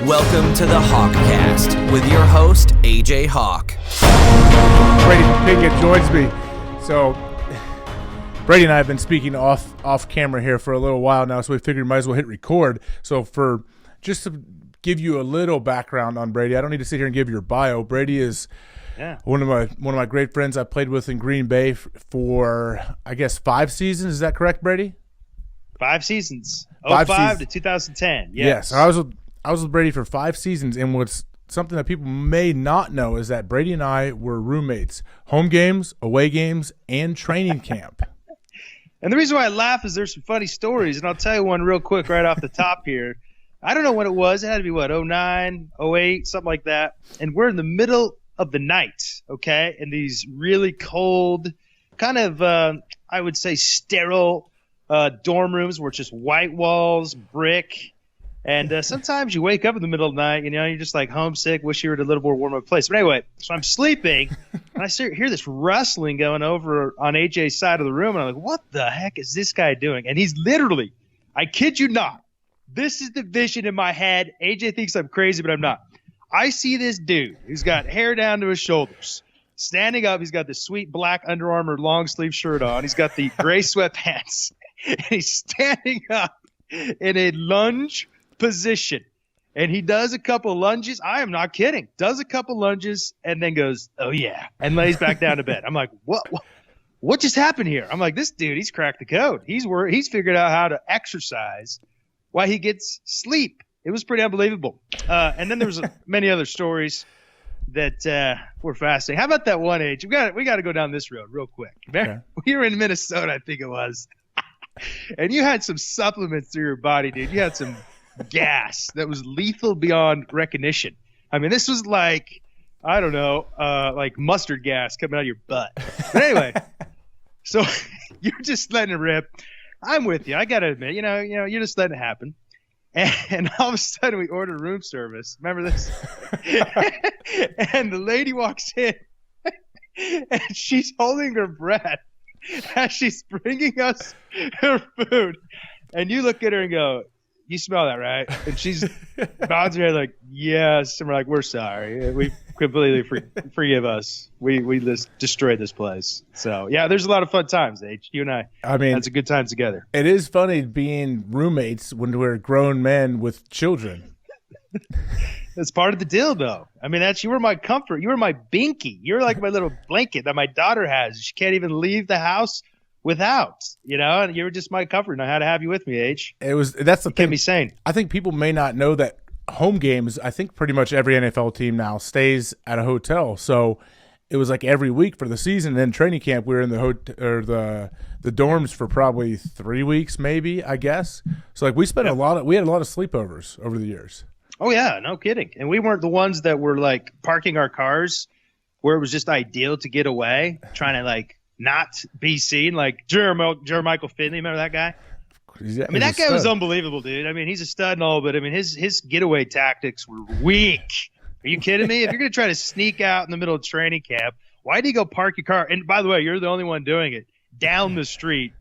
Welcome to the HawkCast with your host, AJ Hawk. Brady Poppinga joins me. So, Brady and I have been speaking off camera here for a little while now, so we figured we might as well hit record. So, just to give you a little background on Brady, I don't need to sit here and give your bio. Brady is one of my great friends I played with in Green Bay for, I guess, 5 seasons. Is that correct, Brady? 5 seasons. 05 to 2010. Yes. I was with Brady for 5 seasons, and what's something that people may not know is that Brady and I were roommates, home games, away games, and training camp. And the reason why I laugh is there's some funny stories, and I'll tell you one real quick right off the top here. I don't know when it was. It had to be, 09, 08, something like that. And we're in the middle of the night, okay, in these really cold, kind of, I would say, sterile dorm rooms where it's just white walls, brick. And sometimes you wake up in the middle of the night, you're just like homesick, wish you were at a little more warm up place. But anyway, so I'm sleeping, and I hear this rustling going over on AJ's side of the room, and I'm like, what the heck is this guy doing? And he's literally, I kid you not, this is the vision in my head. AJ thinks I'm crazy, but I'm not. I see this dude who's got hair down to his shoulders, standing up. He's got the sweet black Under Armour long sleeve shirt on. He's got the gray sweatpants, and he's standing up in a lunge position, and he does a couple lunges. I am not kidding. Does a couple lunges and then goes, oh yeah, and lays back down to bed. I'm like, what just happened here? I'm like, this dude, he's cracked the code. He's figured out how to exercise while he gets sleep. It was pretty unbelievable. And then there was many other stories that were fascinating. How about that one, Age? We got to go down this road real quick. Okay. We were in Minnesota, I think it was, and you had some supplements through your body, dude. You had some gas that was lethal beyond recognition. I mean, this was like, I don't know, like mustard gas coming out of your butt. But anyway, so you're just letting it rip. I'm with you. I got to admit, you're just letting it happen. And all of a sudden we order room service. Remember this? And the lady walks in and she's holding her breath as she's bringing us her food. And you look at her and go, you smell that, right? And she's nods her head like, yes. And we're like, we're sorry. We completely forgive us. We just destroyed this place. So, yeah, there's a lot of fun times, H. You and I had some good times together. It is funny being roommates when we're grown men with children. That's part of the deal, though. I mean, you were my comfort. You were my binky. You were like my little blanket that my daughter has. She can't even leave the house without, and you were just my comfort, and I had to have you with me, H. That's the thing. Can't be sane. I think people may not know that home games, I think pretty much every NFL team now stays at a hotel. So it was like every week for the season, and then training camp we were in the dorms for probably 3 weeks, maybe, I guess. So like we had a lot of sleepovers over the years. Oh yeah, no kidding. And we weren't the ones that were like parking our cars where it was just ideal to get away, trying to like not be seen, like Jermichael Finley. Remember that guy? Yeah, that guy was unbelievable, dude. I mean, he's a stud and all, but I mean, his getaway tactics were weak. Are you kidding me? If you're going to try to sneak out in the middle of training camp, why do you go park your car? And by the way, you're the only one doing it down the street.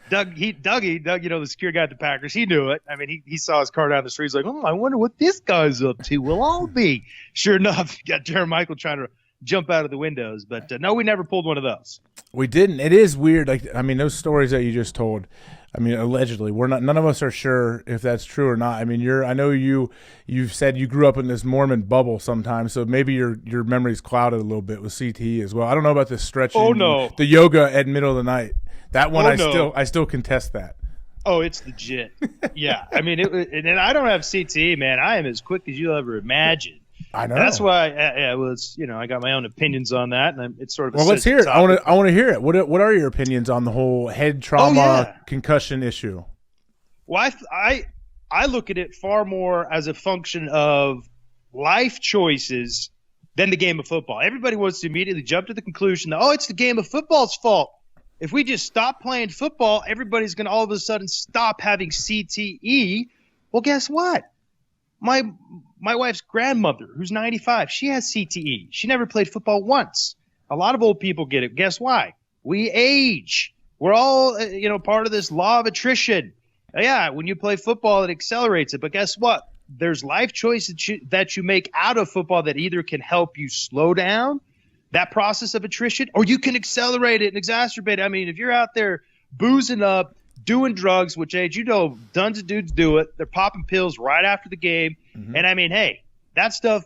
Dougie, the security guy at the Packers, he knew it. I mean, he saw his car down the street. He's like, I wonder what this guy's up to. We'll all be. Sure enough, you got Jermichael trying to jump out of the windows, but no, we never pulled one of those. We didn't. It is weird. Those stories that you just told. Allegedly, none of us are sure if that's true or not. I mean, I know you've said you grew up in this Mormon bubble sometimes, so maybe your memory's clouded a little bit with CTE as well. I don't know about this stretching. Oh no, the yoga at middle of the night. That one, I still contest that. Oh, it's legit. Yeah, I mean, and I don't have CTE, man. I am as quick as you'll ever imagine. I know. And that's why, I got my own opinions on that, and it's sort of. Well, let's hear it. I want to hear it. What are your opinions on the whole head trauma concussion issue? Well, I look at it far more as a function of life choices than the game of football. Everybody wants to immediately jump to the conclusion that it's the game of football's fault. If we just stop playing football, everybody's going to all of a sudden stop having CTE. Well, guess what? My wife's grandmother, who's 95, she has CTE. She never played football once. A lot of old people get it. Guess why? We age. We're all, part of this law of attrition. Yeah, when you play football, it accelerates it. But guess what? there's life choices that you make out of football that either can help you slow down that process of attrition, or you can accelerate it and exacerbate it. I mean, if you're out there boozing up, doing drugs, which, Age, tons of dudes do it. They're popping pills right after the game. Mm-hmm. And, I mean, hey, that stuff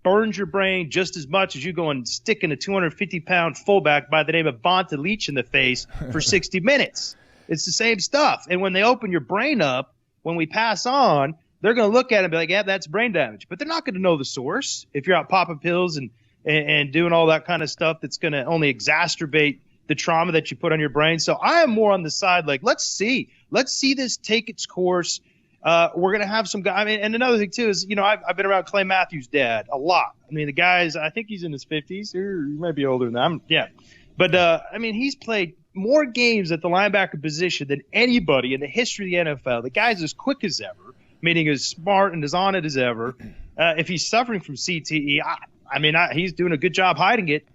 burns your brain just as much as you go and sticking a 250-pound fullback by the name of Vonta Leach in the face for 60 minutes. It's the same stuff. And when they open your brain up, when we pass on, they're going to look at it and be like, yeah, that's brain damage. But they're not going to know the source if you're out popping pills and doing all that kind of stuff that's going to only exacerbate the trauma that you put on your brain. So I am more on the side like, let's see this take its course. We're going to have some guys. I mean, and another thing, too, is, I've been around Clay Matthews' dad a lot. I mean, the guy's, I think he's in his 50s. Or he might be older than that. Yeah. But, I mean, he's played more games at the linebacker position than anybody in the history of the NFL. The guy's as quick as ever, meaning as smart and as on it as ever. If he's suffering from CTE, he's doing a good job hiding it.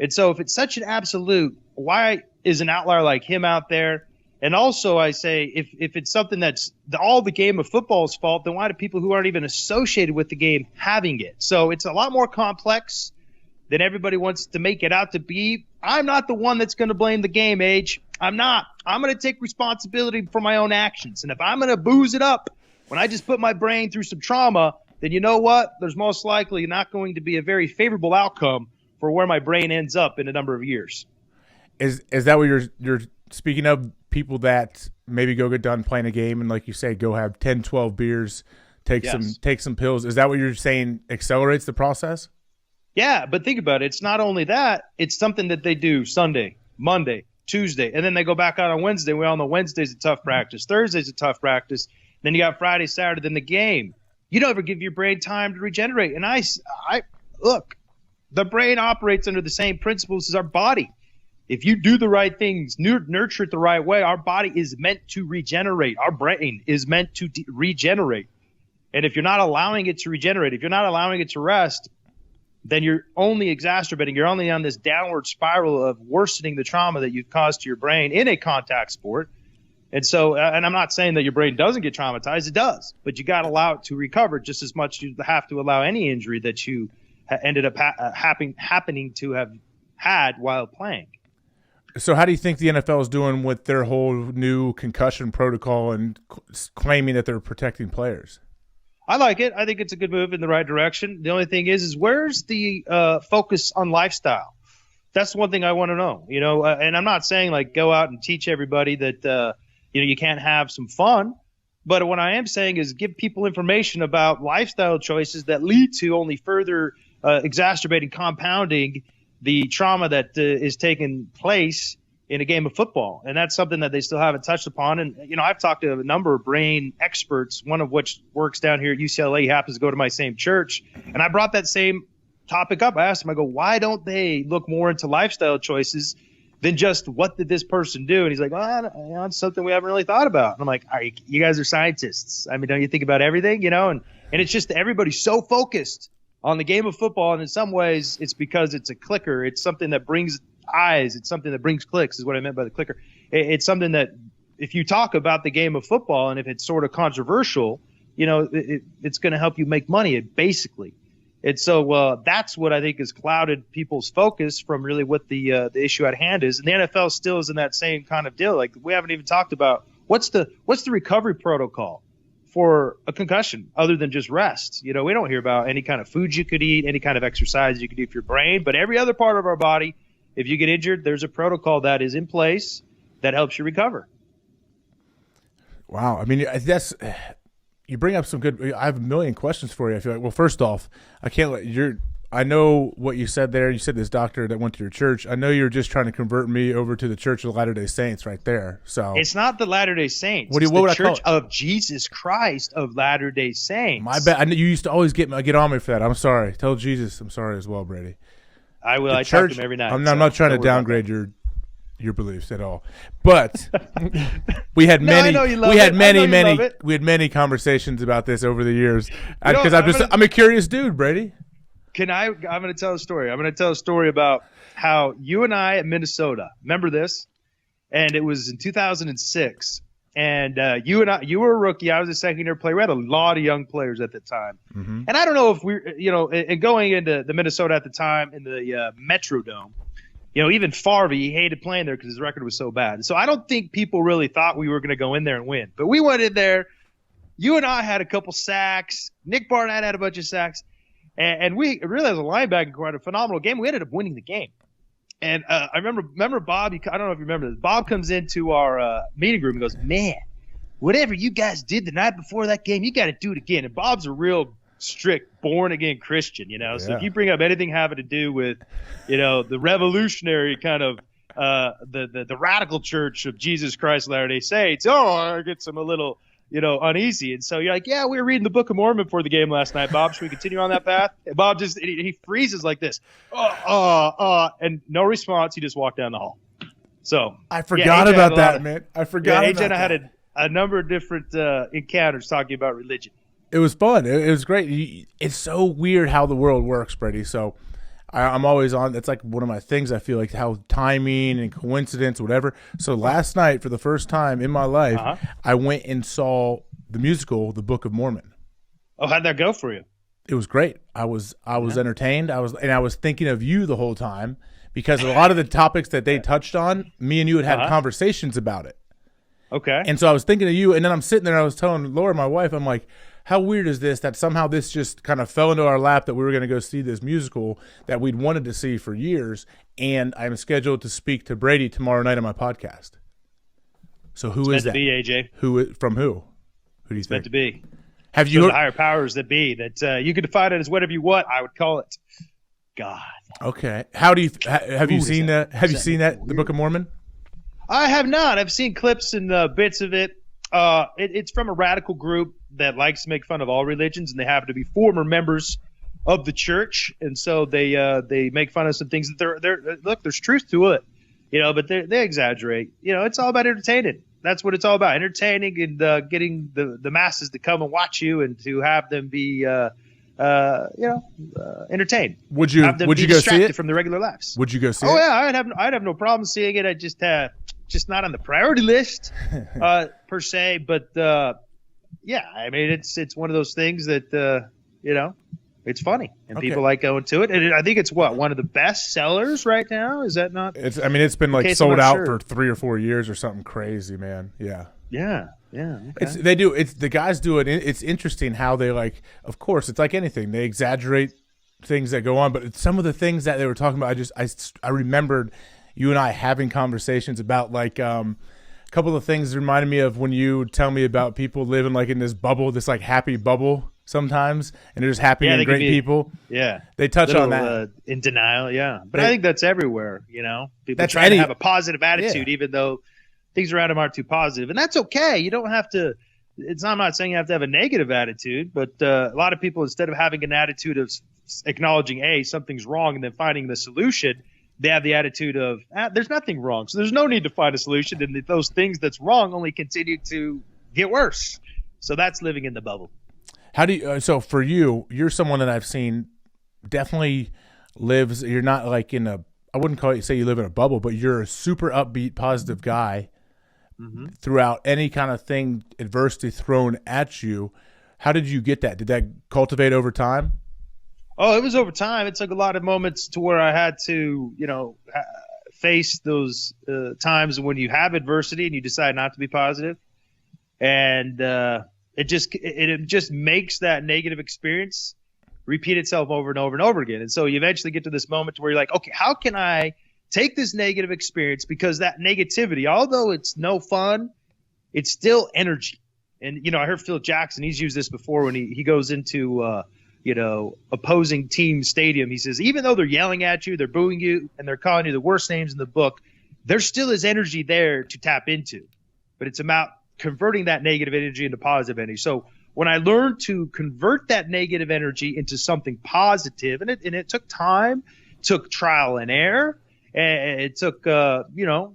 And so if it's such an absolute, why is an outlier like him out there? And also I say if it's something that's all the game of football's fault, then why do people who aren't even associated with the game having it? So it's a lot more complex than everybody wants to make it out to be. I'm not the one that's going to blame the game, Age. I'm not. I'm going to take responsibility for my own actions. And if I'm going to booze it up when I just put my brain through some trauma, then you know what? There's most likely not going to be a very favorable outcome for where my brain ends up in a number of years. Is that what you're speaking of? People that maybe go get done playing a game and, like you say, go have 10, 12 beers, take some pills. Is that what you're saying accelerates the process? Yeah, but think about it. It's not only that. It's something that they do Sunday, Monday, Tuesday, and then they go back out on Wednesday. We all know Wednesday's a tough practice. Thursday's a tough practice. Then you got Friday, Saturday, then the game. You don't ever give your brain time to regenerate. And I look, the brain operates under the same principles as our body. If you do the right things, nurture it the right way, our body is meant to regenerate. Our brain is meant to regenerate. And if you're not allowing it to regenerate, if you're not allowing it to rest, then you're only exacerbating. You're only on this downward spiral of worsening the trauma that you've caused to your brain in a contact sport. And so, and I'm not saying that your brain doesn't get traumatized. It does. But you got to allow it to recover just as much as you have to allow any injury that you ended up happening to have had while playing. So how do you think the NFL is doing with their whole new concussion protocol and claiming that they're protecting players? I like it. I think it's a good move in the right direction. The only thing is where's the focus on lifestyle? That's one thing I want to know. And I'm not saying like go out and teach everybody that you can't have some fun. But what I am saying is give people information about lifestyle choices that lead to only further exacerbating, compounding the trauma that is taking place in a game of football. And that's something that they still haven't touched upon. And, I've talked to a number of brain experts, one of which works down here at UCLA. He happens to go to my same church. And I brought that same topic up. I asked him, I go, why don't they look more into lifestyle choices than just what did this person do? And he's like, well, it's something we haven't really thought about. And I'm like, all right, you guys are scientists. I mean, don't you think about everything, And it's just everybody's so focused on the game of football, and in some ways it's because it's a clicker. It's something that brings eyes. It's something that brings clicks is what I meant by the clicker. It's something that if you talk about the game of football and if it's sort of controversial, it's going to help you make money, basically. And so that's what I think has clouded people's focus from really what the issue at hand is. And the NFL still is in that same kind of deal. Like we haven't even talked about what's the recovery protocol for a concussion other than just rest. We don't hear about any kind of food you could eat, any kind of exercise you could do for your brain, but every other part of our body, if you get injured, there's a protocol that is in place that helps you recover. Wow. I mean, you bring up some good, I have a million questions for you. I feel like, well, first off, I know what you said there. You said this doctor that went to your church. I know you're just trying to convert me over to the Church of the Latter-day Saints right there. So it's not the Latter-day Saints. What would I call Church it? of Jesus Christ of Latter-day Saints. My bad. I know you used to always get on me for that. I'm sorry. Tell Jesus I'm sorry as well, Brady. I will. I talk to him every night. I'm not trying to downgrade your beliefs at all. But we had many conversations about this over the years because I'm a curious dude, Brady. I'm going to tell a story. I'm going to tell a story about how you and I at Minnesota, remember this? And it was in 2006. And you were a rookie. I was a second-year player. We had a lot of young players at the time. Mm-hmm. And I don't know if and going into the Minnesota at the time in the Metrodome, even Favre, he hated playing there because his record was so bad. So I don't think people really thought we were going to go in there and win. But we went in there. You and I had a couple sacks. Nick Barnett had a bunch of sacks. And we really, as a linebacker, had a phenomenal game. We ended up winning the game. And I remember Bob, I don't know if you remember this. Bob comes into our meeting room and goes, man, whatever you guys did the night before that game, you got to do it again. And Bob's a real strict, born-again Christian, So if you bring up anything having to do with, the revolutionary kind of the radical church of Jesus Christ of Latter-day Saints, I get a little – uneasy. And so you're like, yeah, we were reading the Book of Mormon before the game last night, Bob. Should we continue on that path? And Bob he freezes like this. And no response. He just walked down the hall. So I forgot about that, man. I forgot about that. AJ and I had a number of different encounters talking about religion. It was fun. It was great. It's so weird how the world works, Brady. So I'm always on. That's like one of my things. I feel like how timing and coincidence, whatever. So last night, for the first time in my life, I went and saw the musical, The Book of Mormon. Oh, how'd that go for you? It was great. I was entertained. I was thinking of you the whole time because a lot of the topics that they touched on, me and you had conversations about it. Okay. And so I was thinking of you, and then I'm sitting there. I was telling Laura, my wife, I'm like, how weird is this that somehow this just kind of fell into our lap that we were going to go see this musical that we'd wanted to see for years, and I'm scheduled to speak to Brady tomorrow night on my podcast. So who is that? Meant to be, AJ. From who? Who do you think? Meant to be. Have you heard the higher powers that be that you could define it as whatever you want? I would call it God. Okay. How do you have you seen that? Have you seen that the Book of Mormon? I have not. I've seen clips and bits of it. It's from a radical group that likes to make fun of all religions, and they happen to be former members of the church, and so they make fun of some things that look, there's truth to it, but they exaggerate. It's all about entertaining. That's what it's all about, entertaining and getting the masses to come and watch you and to have them be entertained. Would you go see it from the regular lives? Would you go see it? Oh yeah, I'd have no problem seeing it. I just not on the priority list per se, but yeah, I mean it's one of those things that it's funny and people like going to it, and I think it's one of the best sellers right now. Is that not? It's been like sold out for 3 or 4 years or something crazy, man. Yeah. Okay. The guys do it. It's interesting how they of course it's like anything, they exaggerate things that go on, but some of the things that they were talking about, I remembered you and I having conversations about a couple of things reminded me of when you tell me about people living in this bubble, this happy bubble sometimes, and they're just happy and great people. Yeah. They touch on that. In denial, yeah. But I think that's everywhere, People try to have a positive attitude even though things around them aren't too positive. And that's okay. You don't have to I'm not saying you have to have a negative attitude, but a lot of people, instead of having an attitude of acknowledging, something's wrong and then finding the solution, they have the attitude of there's nothing wrong, so there's no need to find a solution, and those things that's wrong only continue to get worse. So that's living in the bubble. How do you? So for you, you're someone that I've seen definitely lives. You're not in a. I wouldn't say you live in a bubble, but you're a super upbeat, positive guy throughout any kind of thing, adversity thrown at you. How did you get that? Did that cultivate over time? Oh, it was over time. It took a lot of moments to where I had to, face those times when you have adversity and you decide not to be positive. And it just makes that negative experience repeat itself over and over and over again. And so you eventually get to this moment where you're like, okay, how can I take this negative experience? Because that negativity, although it's no fun, it's still energy. And, I heard Phil Jackson, he's used this before when he goes into opposing team stadium. He says, even though they're yelling at you, they're booing you, and they're calling you the worst names in the book, there still is energy there to tap into. But it's about converting that negative energy into positive energy. So when I learned to convert that negative energy into something positive, and it took time, took trial and error, and it took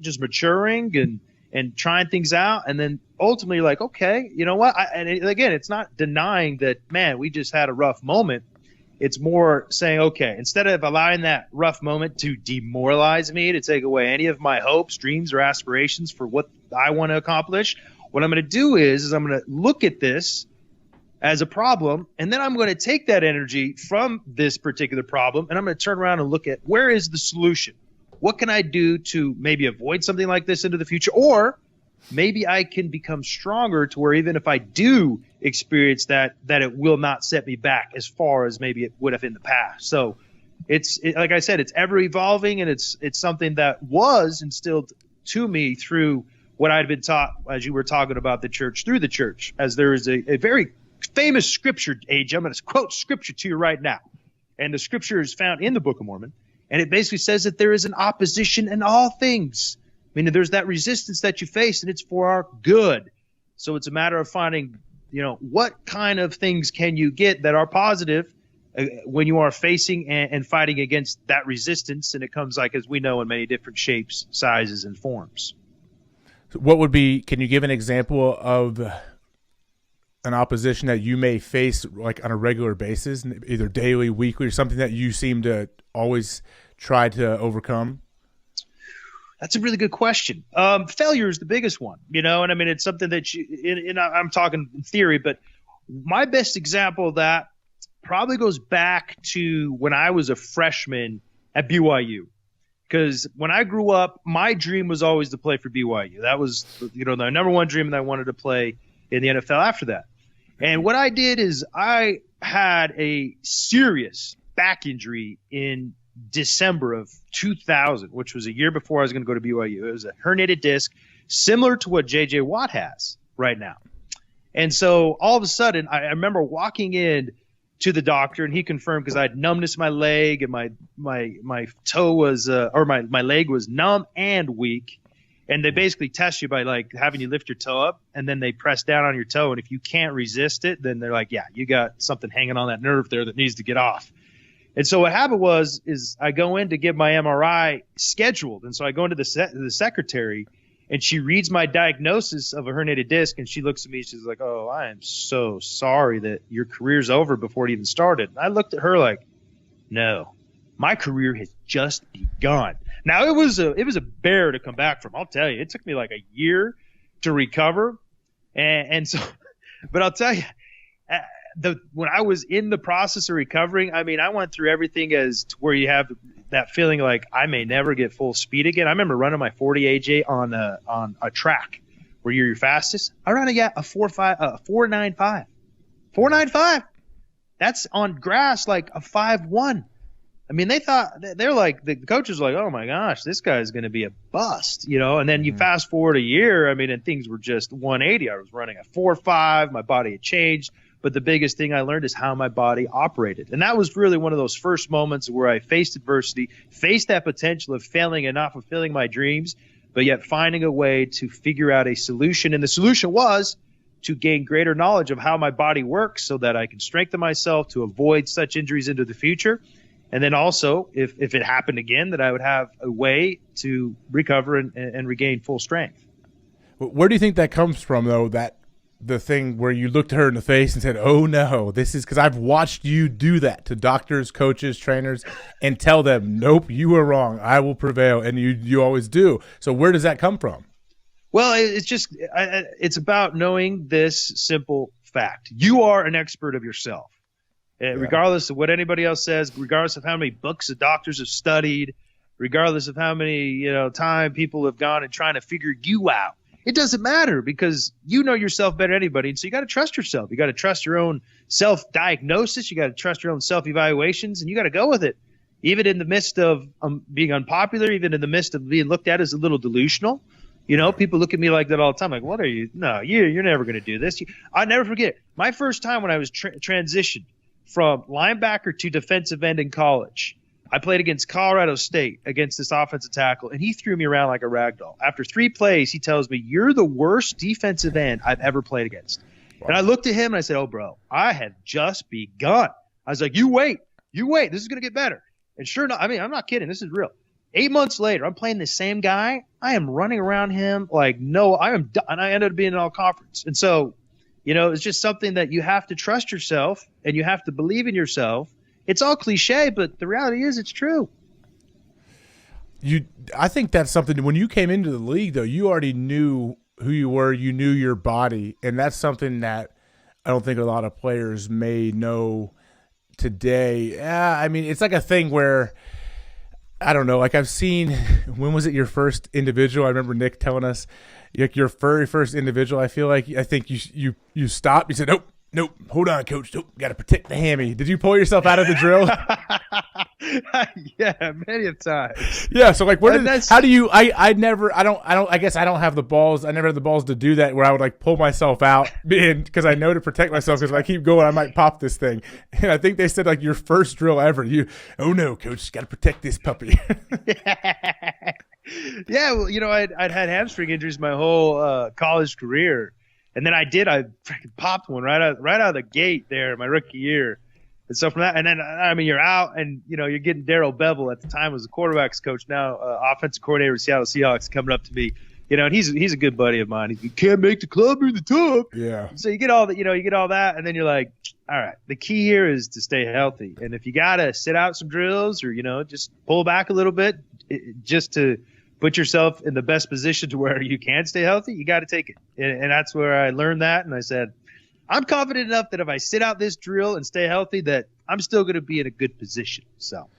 just maturing and trying things out, and then ultimately okay, you know what? Again, it's not denying that, man, we just had a rough moment. It's more saying, okay, instead of allowing that rough moment to demoralize me, to take away any of my hopes, dreams, or aspirations for what I want to accomplish, What I'm going to do is I'm going to look at this as a problem, and then I'm going to take that energy from this particular problem, and I'm going to turn around and look at where is the solution? What can I do to maybe avoid something like this into the future? Or maybe I can become stronger to where even if I do experience that it will not set me back as far as maybe it would have in the past. So like I said, it's ever evolving, and it's something that was instilled to me through what I'd been taught, as you were talking about the church, through the church, as there is a very famous scripture, AJ. I'm going to quote scripture to you right now. And the scripture is found in the Book of Mormon. And it basically says that there is an opposition in all things. Meaning there's that resistance that you face, and it's for our good. So it's a matter of finding, what kind of things can you get that are positive when you are facing and fighting against that resistance. And it comes, like, as we know, in many different shapes, sizes, and forms. Can you give an example of an opposition that you may face, like, on a regular basis, either daily, weekly, or something that you seem to always try to overcome? That's a really good question. Failure is the biggest one, and I mean, it's something that I'm talking in theory, but my best example of that probably goes back to when I was a freshman at BYU. Because when I grew up, my dream was always to play for BYU. That was, the number one dream that I wanted to play in the NFL after that. And what I did is I had a serious back injury in December of 2000, which was a year before I was going to go to BYU. It was a herniated disc, similar to what J.J. Watt has right now. And so all of a sudden, I remember walking in to the doctor, and he confirmed, because I had numbness in my leg, and my toe was my leg was numb and weak. And they basically test you by, like, having you lift your toe up, and then they press down on your toe. And if you can't resist it, then they're like, yeah, you got something hanging on that nerve there that needs to get off. And so what happened is I go in to get my MRI scheduled. And so I go into the secretary, and she reads my diagnosis of a herniated disc, and she looks at me. She's like, oh, I am so sorry that your career's over before it even started. And I looked at her like, no, my career has just begun. Now, it was a bear to come back from. I'll tell you, it took me like a year to recover. And so, but I'll tell you, when I was in the process of recovering, I mean, I went through everything as to where you have that feeling like I may never get full speed again. I remember running my 40 AJ on a track where you're your fastest. I ran a 4.95. 4.95. That's on grass like a 5.1. I mean, they're like, the coaches were like, oh my gosh, this guy's going to be a bust, and then you fast forward a year, I mean, and things were just 180. I was running a 4.5. My body had changed. But the biggest thing I learned is how my body operated. And that was really one of those first moments where I faced adversity, faced that potential of failing and not fulfilling my dreams, but yet finding a way to figure out a solution. And the solution was to gain greater knowledge of how my body works so that I can strengthen myself to avoid such injuries into the future. And then also, if it happened again, that I would have a way to recover and regain full strength. Where do you think that comes from, though, that the thing where you looked at her in the face and said, oh, no, this is – because I've watched you do that to doctors, coaches, trainers, and tell them, nope, you were wrong. I will prevail, and you always do. So where does that come from? Well, it's about knowing this simple fact. You are an expert of yourself. Regardless of what anybody else says, regardless of how many books the doctors have studied, regardless of how many time people have gone and trying to figure you out. It doesn't matter, because you know yourself better than anybody, and so you got to trust yourself. You got to trust your own self-diagnosis. You got to trust your own self-evaluations, and you got to go with it, even in the midst of being unpopular, even in the midst of being looked at as a little delusional. People look at me like that all the time. Like, what are you? No, you're never going to do this. I'll never forget my first time when I was transitioned from linebacker to defensive end in college. I played against Colorado State against this offensive tackle, and he threw me around like a rag doll. After 3 plays, he tells me, you're the worst defensive end I've ever played against. Wow. And I looked at him, and I said, oh, bro, I have just begun. I was like, you wait. This is going to get better. And sure enough, I mean, I'm not kidding. This is real. 8 months later, I'm playing the same guy. I am running around him like, no, I am done. And I ended up being in all conference. And so, it's just something that you have to trust yourself, and you have to believe in yourself. It's all cliche, but the reality is it's true. I think that's something, when you came into the league, though, you already knew who you were. You knew your body, and that's something that I don't think a lot of players may know today. I mean, it's like a thing where I don't know. Like I've seen, when was it your first individual? I remember Nick telling us, like your very first individual. I think you stopped. You said, nope, hold on, coach. Nope, got to protect the hammy. Did you pull yourself out of the drill? Yeah, many a times. Yeah, so like, how do you? I guess I don't have the balls. I never had the balls to do that where I would like pull myself out, because I know to protect myself. Because if I keep going, I might pop this thing. And I think they said like your first drill ever. Oh no, coach, got to protect this puppy. Yeah, well, I'd had hamstring injuries my whole college career. And then I freaking popped one right out of the gate there my rookie year. And so from that, and then, I mean, you're out and, you're getting Darrell Bevel at the time was the quarterback's coach, now offensive coordinator of Seattle Seahawks, coming up to me, and he's a good buddy of mine. He can't make the club or the top. Yeah. So you get all that, you get all that, and then you're like, all right, the key here is to stay healthy. And if you got to sit out some drills or, just pull back a little bit just to put yourself in the best position to where you can stay healthy, you got to take it. And that's where I learned that. And I said, I'm confident enough that if I sit out this drill and stay healthy, that I'm still going to be in a good position. So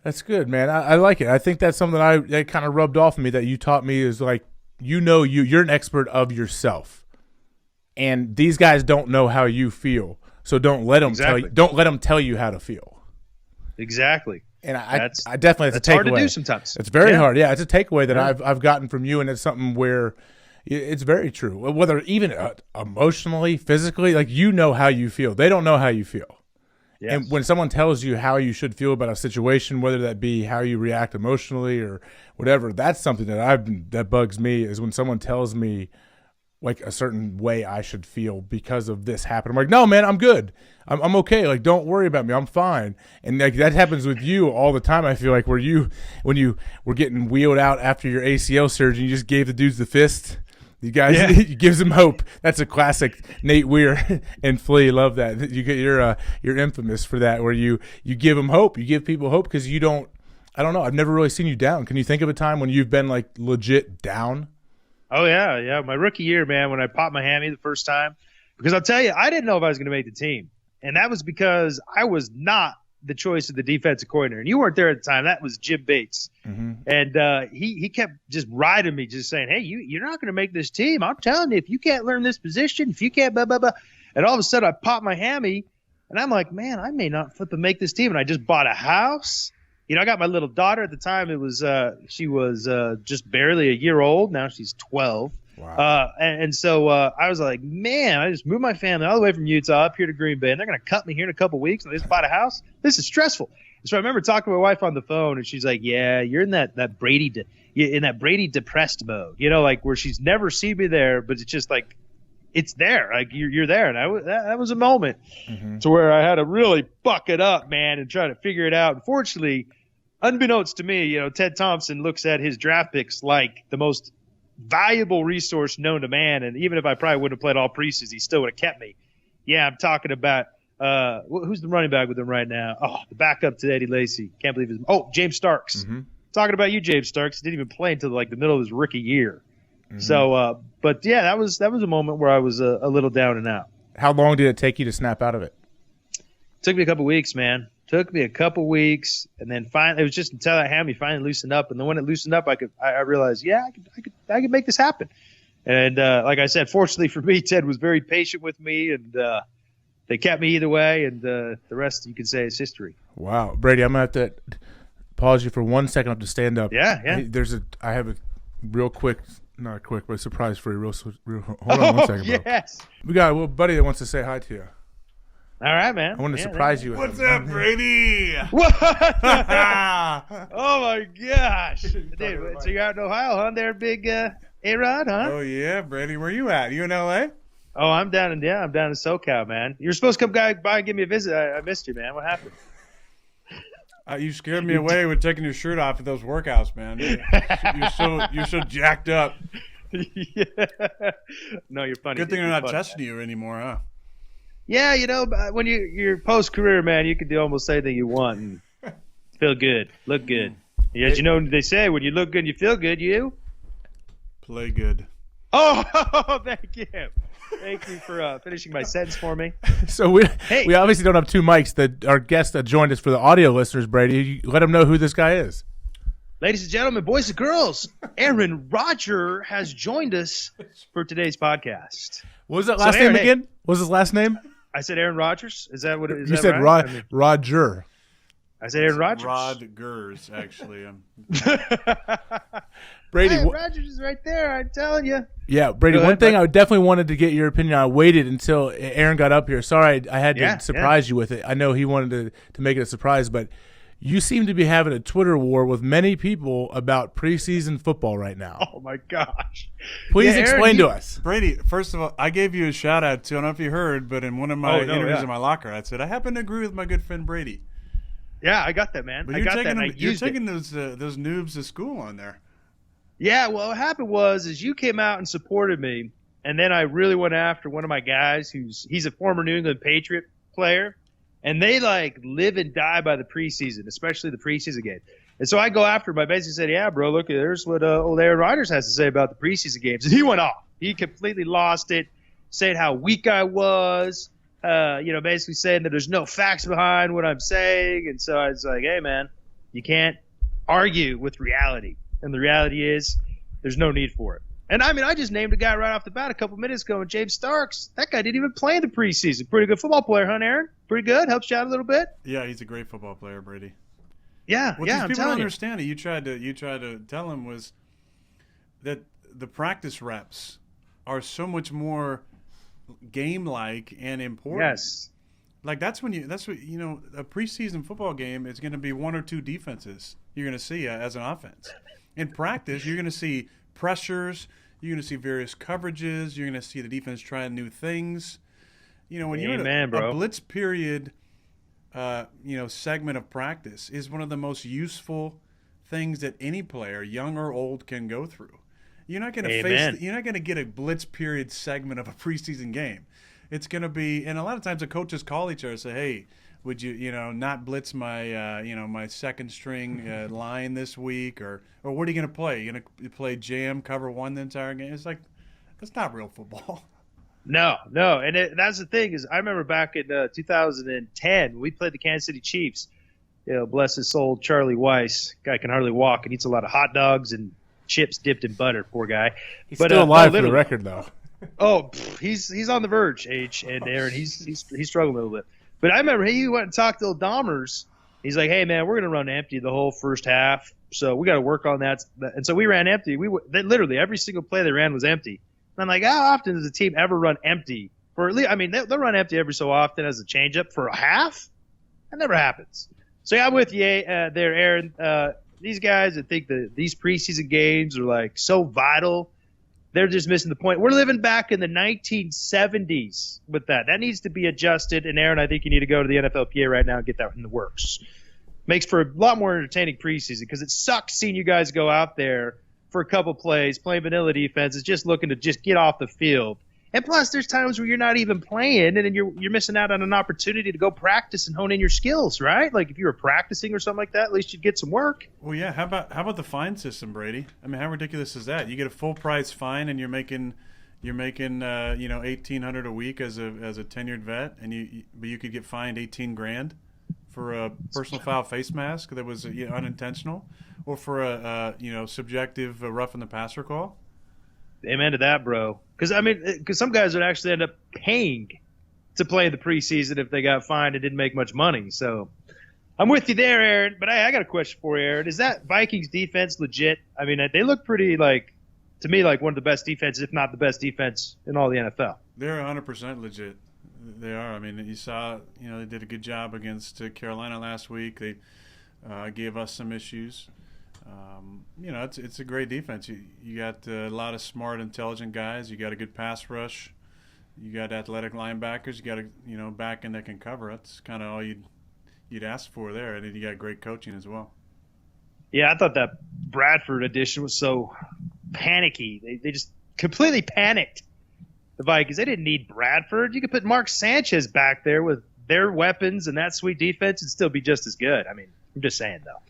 that's good, man. I like it. I think that's something that kind of rubbed off on me that you taught me is like, you're an expert of yourself, and these guys don't know how you feel. So don't let them tell you how to feel. Exactly. And I definitely, that's a takeaway. Hard to do sometimes. It's very hard. Yeah, it's a takeaway that I've gotten from you, and it's something where it's very true. Whether even emotionally, physically, like how you feel. They don't know how you feel. Yes. And when someone tells you how you should feel about a situation, whether that be how you react emotionally or whatever, that's something that bugs me, is when someone tells me like a certain way I should feel because of this happened. I'm like, no, man, I'm good. I'm okay. Like, don't worry about me. I'm fine. And like that happens with you all the time. I feel like when you were getting wheeled out after your ACL surgery, you just gave the dudes the fist. You guys, it gives them hope. That's a classic Nate Weir and Flea. Love that. You're infamous for that, where you give them hope. You give people hope because you don't. I don't know. I've never really seen you down. Can you think of a time when you've been like legit down? Oh yeah. My rookie year, man, when I popped my hammy the first time, because I'll tell you, I didn't know if I was going to make the team, and that was because I was not the choice of the defensive coordinator, and you weren't there at the time. That was Jim Bates, and he kept just riding me, just saying, "Hey, you're not going to make this team. I'm telling you, if you can't learn this position, if you can't blah blah blah," and all of a sudden I popped my hammy, and I'm like, "Man, I may not flip and make this team." And I just bought a house. I got my little daughter at the time. It was she was just barely a year old. Now she's 12. Wow. And so I was like, man, I just moved my family all the way from Utah up here to Green Bay, and they're going to cut me here in a couple weeks, and I just bought a house. This is stressful. So I remember talking to my wife on the phone, and she's like, yeah, you're in that Brady depressed mode, like where she's never seen me there, but it's just like it's there, like you're there. And that was a moment to where I had to really buck it up, man, and try to figure it out. Unfortunately, unbeknownst to me, Ted Thompson looks at his draft picks like the most valuable resource known to man, and even if I probably wouldn't have played all preseason, he still would have kept me. Yeah, I'm talking about who's the running back with him right now? Oh, the backup to Eddie Lacy. Can't believe his. Oh, James Starks. Talking about you, James Starks. Didn't even play until like the middle of his rookie year. So, but yeah, that was a moment where I was a little down and out. How long did it take you to snap out of it? Took me a couple weeks, man. Took me a couple weeks, and then finally, it was just until that hammy finally loosened up. And then when it loosened up, I realized, yeah, I could make this happen. And like I said, fortunately for me, Ted was very patient with me, and they kept me either way. And the rest, you can say, is history. Wow, Brady, I'm gonna have to pause you for 1 second. I have to stand up. Yeah. I have a real quick, not quick, but a surprise for you. Real hold on 1 second, bro. Yes. We got a little buddy that wants to say hi to you. All right, man. I want to surprise you with What's up, Brady? What? Oh, my gosh. Dude, so you're out in Ohio, huh? There, big A-Rod, huh? Oh, yeah, Brady. Where you at? You in L.A.? Oh, I'm down in SoCal, man. You were supposed to come by and give me a visit. I missed you, man. What happened? You scared me away with taking your shirt off at those workouts, man. You're so jacked up. Yeah. No, you're funny. Good thing they're not testing you anymore, huh? Yeah, when you're post-career, man, you can do almost anything you want and feel good, look good. As they say, when you look good and you feel good, you play good. Oh, thank you. Thank you for finishing my sentence for me. So we obviously don't have two mics. Our guest that joined us for the audio listeners, Brady, you let them know who this guy is. Ladies and gentlemen, boys and girls, Aaron Rodgers has joined us for today's podcast. What was that last name again? What was his last name? I said Aaron Rodgers. Is that what it is? You said right? Roger. I said Aaron Rodgers. Rodgers, actually. Brady, hey, Rodgers is right there. I'm telling you. Yeah, Brady. One thing I definitely wanted to get your opinion on. I waited until Aaron got up here. Sorry, I had to surprise you with it. I know he wanted to make it a surprise, but you seem to be having a Twitter war with many people about preseason football right now. Oh my gosh! Please explain to us, Brady. First of all, I gave you a shout out too. I don't know if you heard, but in one of my interviews in my locker, I said I happen to agree with my good friend Brady. Yeah, I got that, man. But you're taking those noobs to school on there. Yeah, well, what happened was you came out and supported me, and then I really went after one of my guys he's a former New England Patriot player, and they like live and die by the preseason, especially the preseason game. And so I go after him. I basically said, yeah, bro, look, there's what old Aaron Rodgers has to say about the preseason games. And he went off. He completely lost it, saying how weak I was, basically saying that there's no facts behind what I'm saying. And so I was like, hey, man, you can't argue with reality. And the reality is there's no need for it. And, I just named a guy right off the bat a couple minutes ago, James Starks. That guy didn't even play in the preseason. Pretty good football player, huh, Aaron? Pretty good. Helps you out a little bit. Yeah, he's a great football player, Brady. Yeah, what these people don't understand, you tried to tell him was that the practice reps are so much more game-like and important. Yes. Like a preseason football game is going to be one or two defenses you're going to see as an offense. In practice, you're going to see pressures, you're going to see various coverages, you're going to see the defense trying new things. When you're in a blitz period, segment of practice is one of the most useful things that any player, young or old, can go through. You're not going to get a blitz period segment of a preseason game. It's going to be, and a lot of times the coaches call each other and say, hey, would you, not blitz my, my second string line this week, or what are you going to play? You going to play jam, cover one the entire game? It's like, that's not real football. No, and that's the thing is I remember back in 2010 we played the Kansas City Chiefs. Bless his soul, Charlie Weiss. Guy can hardly walk and eats a lot of hot dogs and chips dipped in butter. Poor guy. He's still alive for the record, though. Oh, he's on the verge, H and Aaron. He's struggling a little bit. But I remember he went and talked to the Dahmers. He's like, hey man, we're gonna run empty the whole first half, so we got to work on that. And so we ran empty. Literally every single play they ran was empty. And I'm like, how often does a team ever run empty? For at least, they'll run empty every so often as a changeup for a half. That never happens. So yeah, I'm with you there, Aaron. These guys that think that these preseason games are like so vital, they're just missing the point. We're living back in the 1970s with that. That needs to be adjusted. And Aaron, I think you need to go to the NFLPA right now and get that in the works. Makes for a lot more entertaining preseason because it sucks seeing you guys go out there for a couple plays, playing vanilla defenses, just looking to just get off the field. And plus, there's times where you're not even playing, and then you're missing out on an opportunity to go practice and hone in your skills, right? Like if you were practicing or something like that, at least you'd get some work. Well, yeah. How about the fine system, Brady? How ridiculous is that? You get a full price fine, and you're making $1,800 a week as a tenured vet, but you could get fined $18,000 for a personal foul face mask that was unintentional, or for a subjective roughing the passer call. Amen to that, bro. Because some guys would actually end up paying to play the preseason if they got fined and didn't make much money. So I'm with you there, Aaron. But I got a question for you, Aaron. Is that Vikings defense legit? They look pretty to me like one of the best defenses, if not the best defense in all the NFL. They're 100% legit. They are. You saw, they did a good job against Carolina last week. They gave us some issues. It's a great defense. You got a lot of smart, intelligent guys. You got a good pass rush. You got athletic linebackers. You got a back end that can cover. That's kind of all you'd ask for there. And then you got great coaching as well. Yeah, I thought that Bradford addition was so panicky. They just completely panicked the Vikings. They didn't need Bradford. You could put Mark Sanchez back there with their weapons and that sweet defense and still be just as good. I'm just saying, though.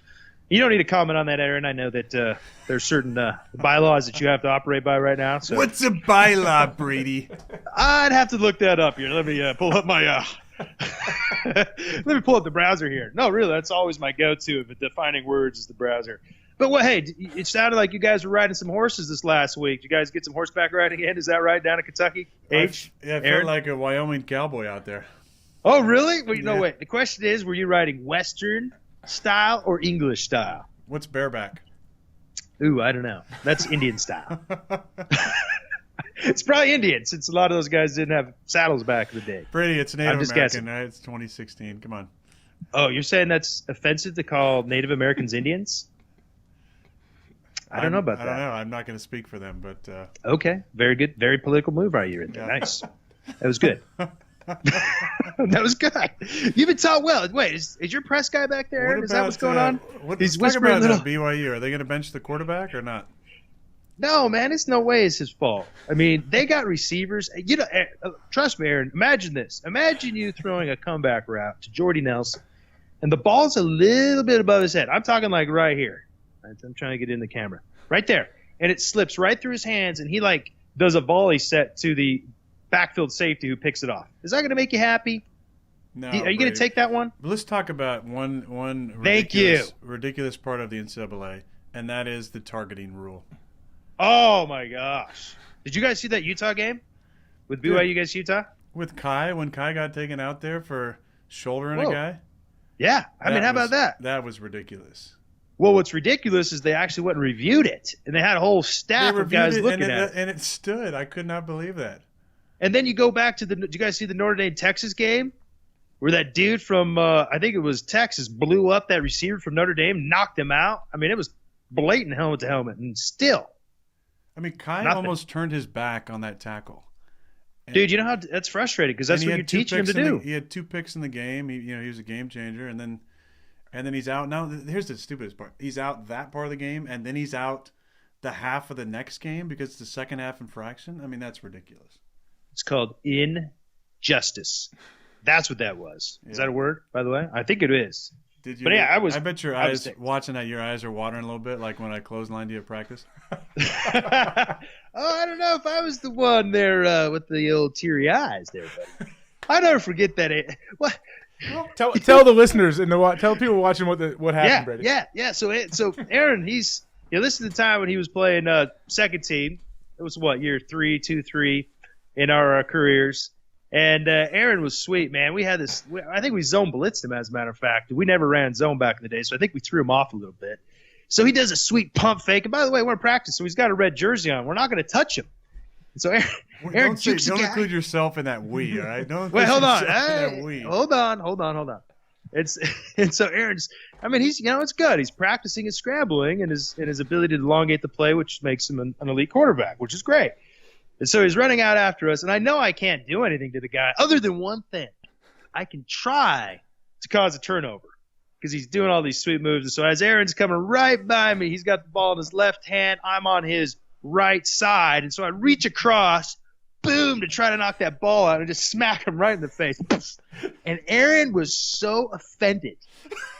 You don't need to comment on that, Aaron. I know that there's certain bylaws that you have to operate by right now. So. What's a bylaw, Brady? I'd have to look that up here. Let me pull up my let me pull up the browser here. No, really, that's always my go-to if defining words is the browser. But hey, it sounded like you guys were riding some horses this last week. Did you guys get some horseback riding in? Is that right, down in Kentucky? I felt like a Wyoming cowboy out there. Oh, really? Well, no, wait. The question is, were you riding Western style or English style? What's bareback? Ooh, I don't know. That's Indian style. It's probably Indian, since a lot of those guys didn't have saddles back in the day. Brady, it's Native American. Guessing. It's 2016. Come on. Oh, you're saying that's offensive to call Native Americans Indians? I don't know about that. I don't know. I'm not going to speak for them, but okay, very good, very political move right here. Yeah. Nice. That was good. That was good. You've been taught well. Wait, is your press guy back there, Aaron? Is that what's going on? He's whispering about BYU. Are they going to bench the quarterback or not? No, man, it's no way it's his fault. I mean, they got receivers. You know, trust me, Aaron. Imagine this. Imagine you throwing a comeback route to Jordy Nelson, and the ball's a little bit above his head. I'm talking like right here. I'm trying to get in the camera. Right there. And it slips right through his hands, and he, does a volley set to the backfield safety who picks it off. Is that going to make you happy? No. Are you going to take that one? Let's talk about one ridiculous part of the NCAA, and that is the targeting rule. Oh, my gosh. Did you guys see that Utah game with BYU against Utah? With Kai, when Kai got taken out there for shouldering a guy? Yeah. I mean, how about that? That was ridiculous. Well, what's ridiculous is they actually went and reviewed it, and they had a whole staff of guys looking at it. And it stood. I could not believe that. And then you go back to did you guys see the Notre Dame-Texas game where that dude from, I think it was Texas, blew up that receiver from Notre Dame, knocked him out? I mean, it was blatant helmet to helmet, and still. I mean, Kai almost turned his back on that tackle. Dude, you know how that's frustrating because that's what you're teaching him to do. He had 2 picks in the game. He was a game changer, and then he's out. Now, here's the stupidest part. He's out that part of the game, and then he's out the half of the next game because it's the second half infraction. I mean, that's ridiculous. It's called injustice. That's what that was. Yeah. Is that a word, by the way? I think it is. Did you? But yeah, I bet your eyes, watching that, your eyes are watering a little bit, like when I clotheslined you at practice. I don't know if I was the one there with the old teary eyes there, buddy. I never forget that. What? Tell the listeners and tell people watching what happened, Brady. Yeah. So Aaron, this is the time when he was playing second team. It was year 3, 2, 3 in our careers. And Aaron was sweet, man. We had this. I think we zone blitzed him, as a matter of fact. We never ran zone back in the day, so I think we threw him off a little bit. So he does a sweet pump fake. And by the way, we're in practice, so he's got a red jersey on. We're not going to touch him. And so Aaron don't include yourself in that we, all right? Wait, hold on. Hold on. And so Aaron's. I mean, he's it's good. He's practicing his scrambling and his ability to elongate the play, which makes him an elite quarterback, which is great. And so he's running out after us, and I know I can't do anything to the guy other than one thing. I can try to cause a turnover because he's doing all these sweet moves. And so as Aaron's coming right by me, he's got the ball in his left hand. I'm on his right side. And so I reach across, boom, to try to knock that ball out and just smack him right in the face. And Aaron was so offended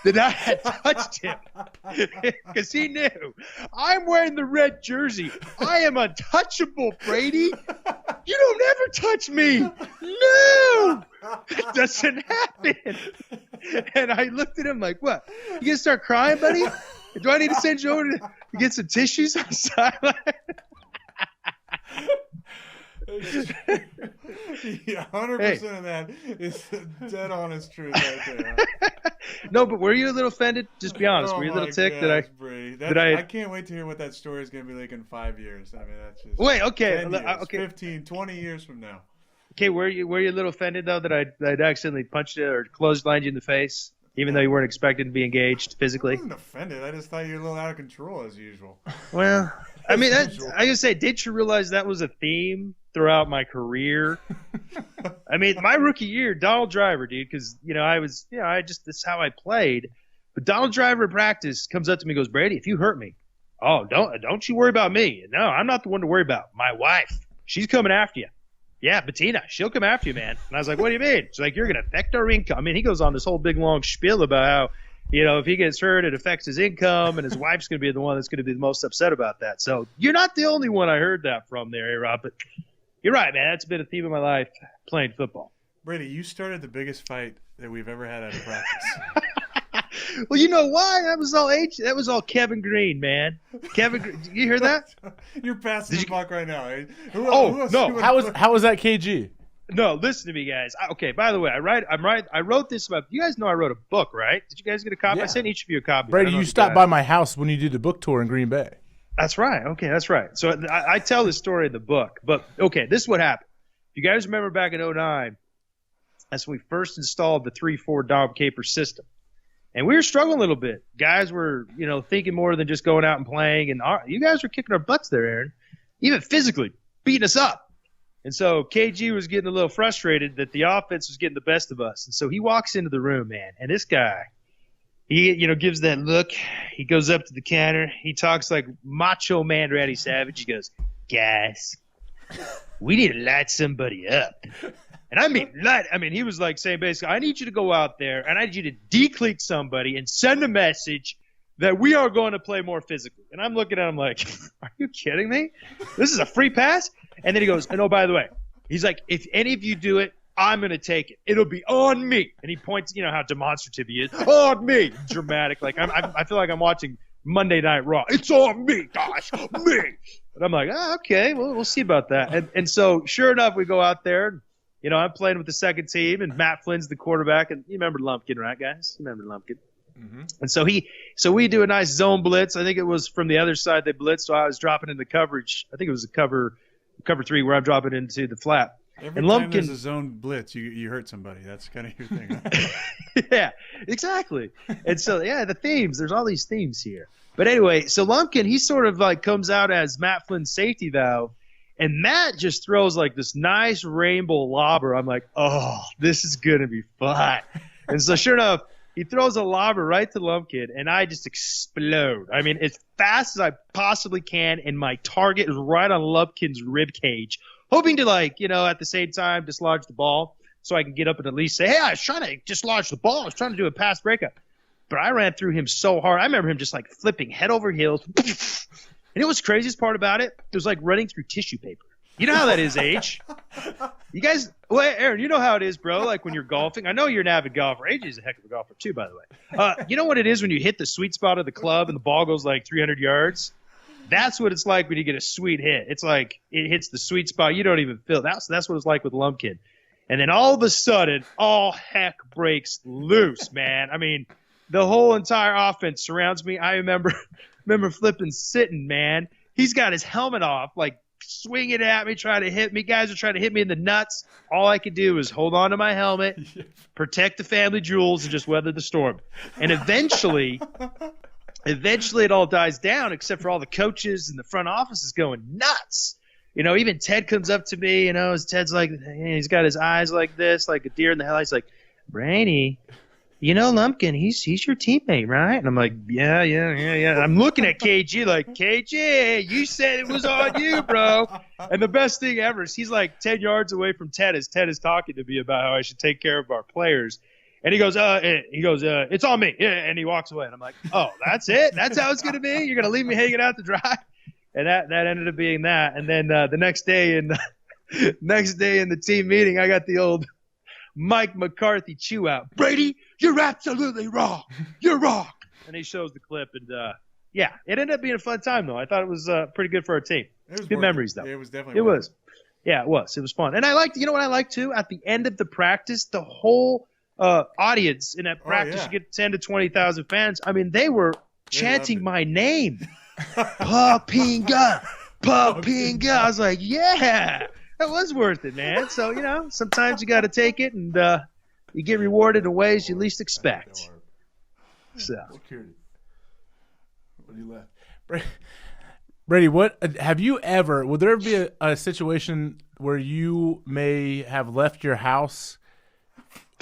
that I had touched him because he knew I'm wearing the red jersey. I am untouchable, Brady. You don't ever touch me. No, it doesn't happen. And I looked at him like, what? You going to start crying, buddy? Do I need to send you over to get some tissues on the sideline? Yeah, 100% of that is the dead honest truth right there. No, but were you a little offended? Just be honest. Were you a little ticked? I can't wait to hear what that story is going to be like in 5 years. I mean, that's just wait. Okay, 10 years, okay. 15, 20 years from now. Okay, were you a little offended though that I'd accidentally punched you or clotheslined you in the face, even though you weren't expected to be engaged physically? I wasn't offended. I just thought you were a little out of control as usual. Well, I mean, I gotta say, did you realize that was a theme throughout my career? I mean, my rookie year, Donald Driver, dude, because that's how I played. But Donald Driver in practice comes up to me and goes, Brady, if you hurt me, don't you worry about me. No, I'm not the one to worry about. My wife, she's coming after you. Yeah, Bettina, she'll come after you, man. And I was like, what do you mean? She's like, you're gonna affect our income. I mean, he goes on this whole big long spiel about if he gets hurt, it affects his income, and his wife's going to be the one that's going to be the most upset about that. So you're not the only one I heard that from there, A-Rob, but you're right, man. That's been a theme of my life, playing football. Brady, you started the biggest fight that we've ever had out of practice. Well, you know why? That was all Kevin Green, man. Kevin Green. You hear that? You're passing the buck right now. Eh? No. How was that KG? No, listen to me, guys. Okay, by the way, I wrote this about. You guys know I wrote a book, right? Did you guys get a copy? Yeah. I sent each of you a copy. Brady, you stopped by my house when you did the book tour in Green Bay. That's right. Okay, that's right. So I tell this story in the book. But, okay, this is what happened. If you guys remember back in 2009, that's when we first installed the 3-4 Dom Caper system. And we were struggling a little bit. Guys were, thinking more than just going out and playing. And you guys were kicking our butts there, Aaron, even physically, beating us up. And so KG was getting a little frustrated that the offense was getting the best of us. And so he walks into the room, man. And this guy, he, gives that look. He goes up to the counter. He talks like Macho Man Randy Savage. He goes, guys, we need to light somebody up. And I mean, he was like saying basically, I need you to go out there and I need you to decleat somebody and send a message that we are going to play more physically. And I'm looking at him like, are you kidding me? This is a free pass? And then he goes, and oh, by the way, he's like, if any of you do it, I'm going to take it. It'll be on me. And he points, how demonstrative he is. On me. Dramatic. Like, I feel like I'm watching Monday Night Raw. It's on me, gosh, me. And I'm like, okay, well, we'll see about that. And so, sure enough, we go out there. I'm playing with the second team, and Matt Flynn's the quarterback. And you remember Lumpkin, right, guys? You remember Lumpkin. Mm-hmm. And so we do a nice zone blitz. I think it was from the other side they blitzed, so I was dropping in the coverage. I think it was a cover 3 where I'm dropping into the flat. Every time there's a zone blitz, you hurt somebody. That's kind of your thing, huh? Yeah, exactly. And so, the themes. There's all these themes here. But anyway, so Lumpkin, he sort of like comes out as Matt Flynn's safety valve, and Matt just throws like this nice rainbow lobber. I'm like, oh, this is going to be fun. And so sure enough, he throws a lobber right to Lumpkin, and I just explode. I mean, as fast as I possibly can, and my target is right on Lumpkin's rib cage, hoping to, at the same time dislodge the ball so I can get up and at least say, hey, I was trying to dislodge the ball. I was trying to do a pass breakup. But I ran through him so hard. I remember him just, flipping head over heels. And what's the craziest part about it? It was like running through tissue paper. You know how that is, H. You guys, well, Aaron, you know how it is, bro, like when you're golfing. I know you're an avid golfer. AJ is a heck of a golfer, too, by the way. You know what it is when you hit the sweet spot of the club and the ball goes 300 yards? That's what it's like when you get a sweet hit. It's like it hits the sweet spot. You don't even feel it. That's what it's like with Lumpkin. And then all of a sudden, all heck breaks loose, man. I mean, the whole entire offense surrounds me. I remember flipping sitting, man. He's got his helmet off, swinging at me, trying to hit me. Guys are trying to hit me in the nuts. All I could do was hold on to my helmet, protect the family jewels, and just weather the storm. And eventually it all dies down, except for all the coaches and the front office is going nuts. Even Ted comes up to me, as Ted's he's got his eyes like this, like a deer in the headlights, like, Brady, Lumpkin, he's your teammate, right? And I'm like, yeah. And I'm looking at KG like, KG, you said it was on you, bro. And the best thing ever is he's 10 yards away from Ted as Ted is talking to me about how I should take care of our players. And he goes, it's on me. Yeah, and he walks away. And I'm like, oh, that's it? That's how it's going to be? You're going to leave me hanging out to dry? And that ended up being that. And then the next day in the team meeting, I got the old Mike McCarthy chew out. Brady, you're absolutely wrong. You're wrong. And he shows the clip. And, it ended up being a fun time, though. I thought it was pretty good for our team. Good memories, though. It was definitely It was. Yeah, it was. It was fun. And I liked – you know what I liked, too? At the end of the practice, the whole audience in that practice, you get 10 to 20,000 fans. I mean, they were chanting my name. Poppinga. Poppinga. I was like, yeah. That was worth it, man. So, sometimes you got to take it, and you get rewarded in ways you least expect. So. What do you left? Brady, would there be a situation where you may have left your house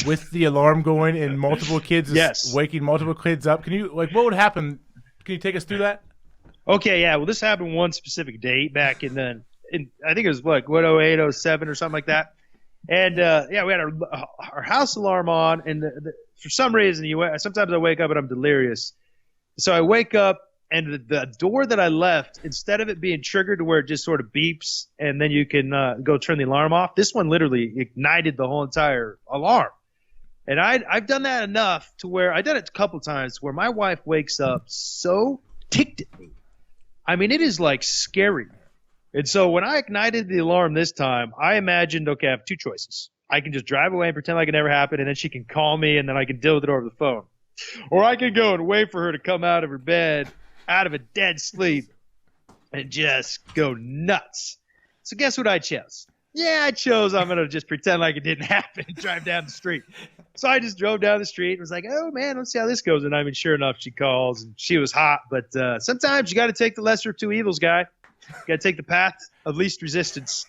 with the alarm going and multiple kids waking multiple kids up? Can you, what would happen? Can you take us through that? Okay, yeah. Well, this happened one specific date back in I think it was 08, 07 or something like that. And we had our house alarm on, and for some reason, sometimes I wake up and I'm delirious. So I wake up and the door that I left, instead of it being triggered to where it just sort of beeps and then you can go turn the alarm off, this one literally ignited the whole entire alarm. And I've done that enough to where I did it a couple times where my wife wakes up so ticked at me. I mean, it is like scary. And so when I ignited the alarm this time, I imagined, okay, I have two choices. I can just drive away and pretend like it never happened, and then she can call me, and then I can deal with it over the phone. Or I could go and wait for her to come out of her bed, out of a dead sleep, and just go nuts. So guess what I chose? Yeah, I chose I'm going to just pretend like it didn't happen and drive down the street. So I just drove down the street and was like, oh, man, let's see how this goes. And I mean, sure enough, she calls, and she was hot. But sometimes you got to take the lesser of two evils, guy. You got to take the path of least resistance.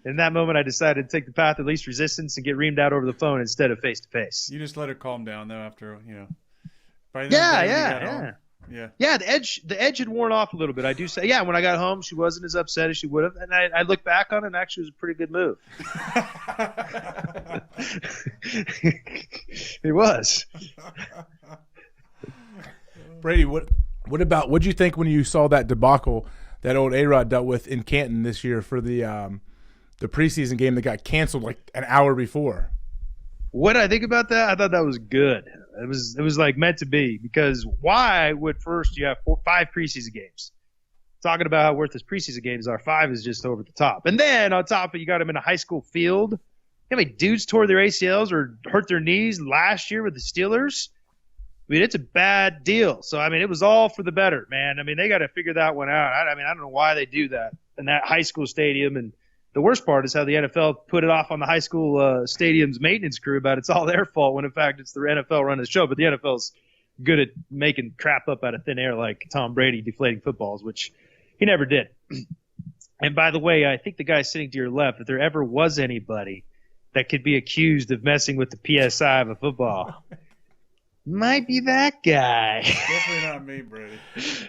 In that moment, I decided to take the path of least resistance and get reamed out over the phone instead of face-to-face. You just let her calm down, though, after, Yeah. Yeah, the edge had worn off a little bit. I do say, when I got home, she wasn't as upset as she would have. And I look back on it, and actually it was a pretty good move. It was. Brady, what'd you think when you saw that debacle that old A-Rod dealt with in Canton this year for the preseason game that got canceled like an hour before? What I think about that, I thought that was good. It was like meant to be, because why would first you have 5 preseason games? Talking about how worthless preseason games are, 5 is just over the top. And then on top of it, you got them in a high school field. How many dudes tore their ACLs or hurt their knees last year with the Steelers? I mean, it's a bad deal. So, I mean, it was all for the better, man. I mean, they got to figure that one out. I don't know why they do that in that high school stadium. And the worst part is how the NFL put it off on the high school stadium's maintenance crew about it's all their fault when, in fact, it's the NFL running the show. But the NFL's good at making crap up out of thin air like Tom Brady deflating footballs, which he never did. And by the way, I think the guy sitting to your left, if there ever was anybody that could be accused of messing with the PSI of a football, might be that guy. Definitely not me, Brady.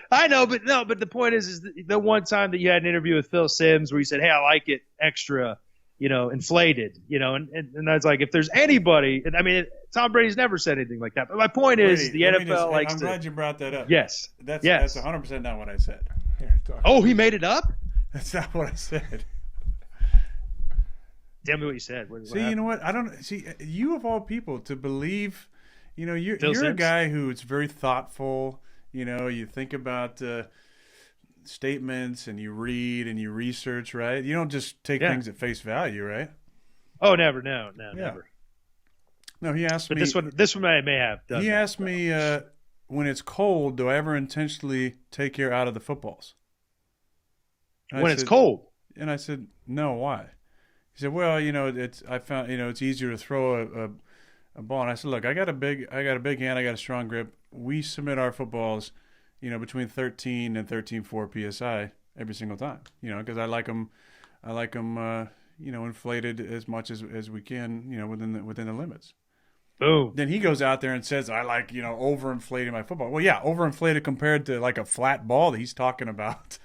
I know, but the point is the one time that you had an interview with Phil Simms where you said, hey, I like it extra, inflated, and I was like, if there's anybody, and I mean, Tom Brady's never said anything like that. But my point is the NFL likes I'm glad you brought that up. Yes. That's 100% not what I said. Oh, he made it up? That's not what I said. Tell me what you said. What see, you know what? I don't see you of all people to believe. You're a guy who is very thoughtful. You think about statements and you read and you research, right? You don't just take things at face value, right? Oh, never. No, never. No, he asked me. But this one I may have done. He asked me, when it's cold, do I ever intentionally take air out of the footballs? When it's cold? And I said, no, why? He said, well, I found, it's easier to throw a ball. And I said, look, I got a big hand, I got a strong grip. We submit our footballs, between 13 and 13.4 psi every single time. Because I like them, inflated as much as we can, within the limits. Boom. Then he goes out there and says, I like, overinflating my football. Well, yeah, overinflated compared to like a flat ball that he's talking about.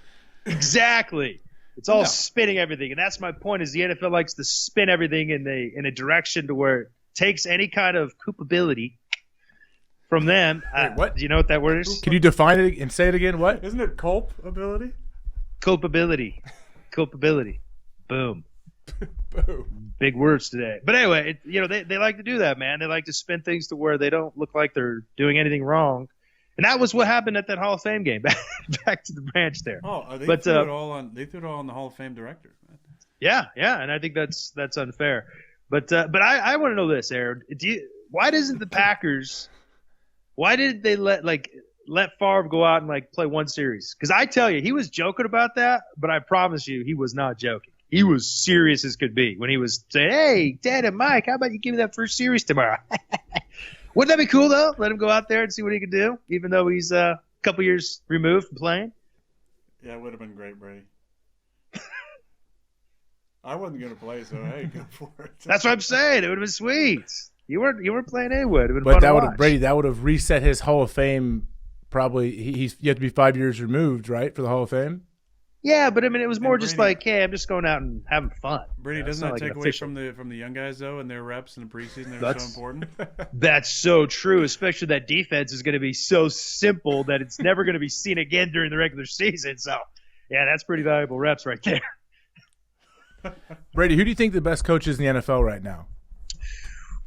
Exactly. It's all spinning everything, and that's my point. Is the NFL likes to spin everything in a direction to where it takes any kind of culpability from them. Wait, what? Do you know what that word is? Can you define it and say it again? What? Isn't it culpability? Culpability. Boom. Boom. Big words today. But anyway, they like to do that, man. They like to spin things to where they don't look like they're doing anything wrong. And that was what happened at that Hall of Fame game. Back to the branch there. Oh, they threw it all on the Hall of Fame director. Man. Yeah, and I think that's unfair. But I want to know this, Aaron. Why doesn't the Packers? Why did they let Favre go out and play one series? Because I tell you, he was joking about that, but I promise you, he was not joking. He was serious as could be when he was saying, "Hey, Dad and Mike, how about you give me that first series tomorrow?" Wouldn't that be cool, though? Let him go out there and see what he can do, even though he's a couple years removed from playing. Yeah, it would have been great, Brady. I wasn't going to play, so hey, go for it. That's what I'm saying. It would have been sweet. You weren't playing anyway. It would have been but fun that to would watch. have Brady. That would have reset his Hall of Fame. Probably you have to be 5 years removed, right, for the Hall of Fame. Yeah, but I mean, it was more And just Brady- like, hey, I'm just going out and having fun. Brady, You know, it's doesn't not that like take an away official. from the young guys though and their reps in the preseason? They're That's- so important. That's so true, especially that defense is going to be so simple that it's never going to be seen again during the regular season. So, yeah, that's pretty valuable reps right there. Brady, who do you think the best coach is in the NFL right now?